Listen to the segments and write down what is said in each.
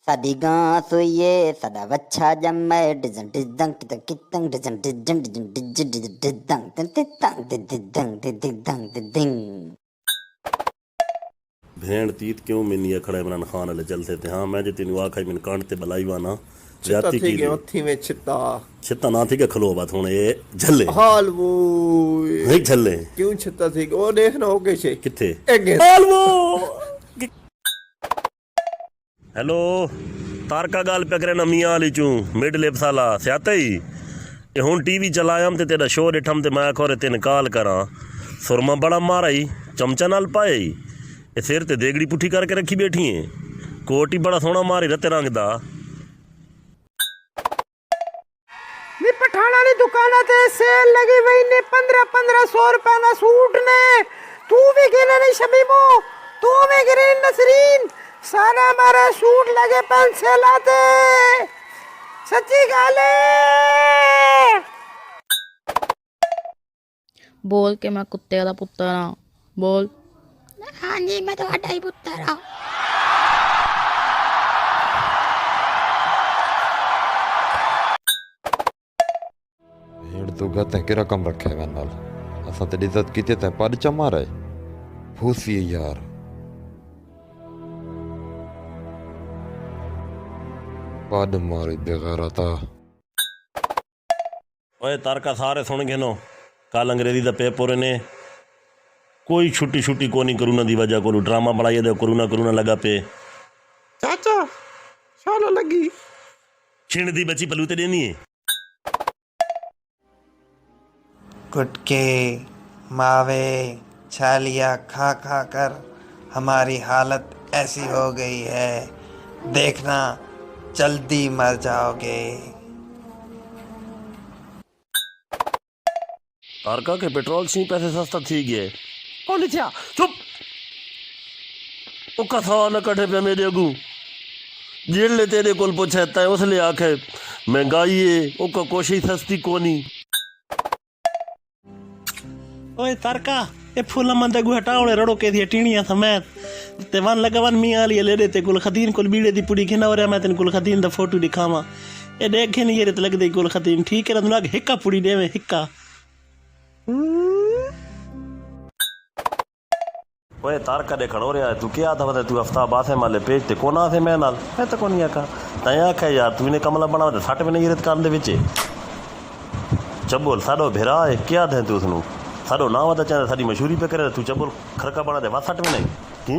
ਸਾਡੀ ਗਾਂ ਸੋਈਏ ਸਾਡਾ ਵੱਛਾ ਜੰਮੇ ਡਿਜੰ ਡਿਜੰ ਕਿਤੰ ਕਿਤੰ ਡਿਜੰ ਡਿਜੰ ਡਿਜੰ ਡਿਜੰ ਡਿਜੰ ਤੰ ਤੰ ਡਿਜੰ ਡਿਜੰ ਡਿਜੰ। भेड़ तीत क्यों मिनी खड़े इमरान खान वाले चलते थे। हाँ मैं जो तेन आखा मैंने कांड ते बलाई वाना जाती की छिता ना थी के खलो बात होने ये झल्ले हाल वो नहीं झल्ले क्यों छिता थी वो देखना हो कैसे किथे एगे हाल वो। हेलो तारका गाल पे करे ना मियाँ वाली चूं मिड लिप साला स्याते ही ये हुन टीवी चलायम ते तेरा शो डिठम ते मैं खोरे तेन कॉल करा सुरमा बड़ा मारा ही चमचा नाल पाए ये सिर ते देगड़ी पुठी करके रखी बैठी है कोट ही बड़ा सोहना मारी रते रंग दा। नी पठाना नी दुकाना ते सेल लगी हुई ने 1500 रुपए ना सूट ने तू भी गिरे नहीं शबीबो तू भी गिरे नसरीन सारा हमारा सूट लगे पेंसिल आते सच्ची गाले बोल के मैं कुत्ते का पुत्तर हाँ बोल। हाँ जी मैं तो ही पुत्र हाँ। भेड़ तो कहते हैं कि रकम रखे मैं नाल असा तेरी इज्जत की ते पर चमा रहे फूसी यार पद मारी बेगैरता। ओए तारका सारे सुन गए नो कल अंग्रेजी का पेपर ने कोई छुट्टी छुट्टी कोनी करोना दी वजह को ड्रामा बनाइए दे करोना लगा पे चाचा शाला लगी छिण दी बची पलूते देनी है। गुटके मावे छालिया खा खा कर हमारी हालत ऐसी हो गई है देखना जल्दी मर जाओगे। तारका के पेट्रोल सी पैसे सस्ता थी गए कौन लिखा चुप ओ कथा न कटे पे मेरे अगू जेल तेरे कोल पुछता है उसले आखे महंगाई है ओ का कोशिश सस्ती कोनी। ओए तारका ये फूल मंद गु हटावणे रड़ो के थी टीणिया समेत ते वन लगवन मियां वाली ले दे ते कुल खदीन कुल बीड़े दी पुड़ी खिना और मैं तेन कुल खदीन दा फोटो दिखावा ए देखे नहीं ये ते लग दे कुल खदीन ठीक है ना हिक्का पुड़ी देवे हिक्का। ओए तारका दे खड़ो रहा तू क्या था बता तू हफ्ता बासे माले पेज ते कोना थे मैं नाल मैं तो कोनी आका तय आखे यार तू ने कमला बना दे सट में नहीं रत कान दे विच चबोल साडो भेरा है क्या थे तू उसनु साडो ना वदा चाहे साडी मशहूरी पे करे तू चबोल खरका बना दे सट में नहीं की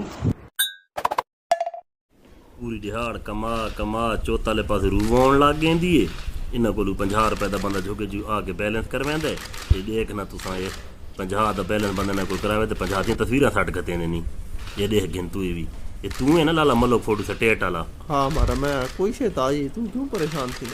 पूरी दिहाड़ कमा कमा चौथाले पास रूवाउण लग गेंदी है इन्हां कोलू 50 रुपए दा बंदा जोगे जो आके बैलेंस करवेंदे ये देखना तुसां ये 50 दा बैलेंस बंदा ना कोई करावे तो 50 दी तस्वीरां सट गते ने ये देख गिन तू भी ये तू है ना लाला मलो फोटो से टेट वाला। हाँ मारा मैं कोई शेता आई तू क्यों परेशान थी।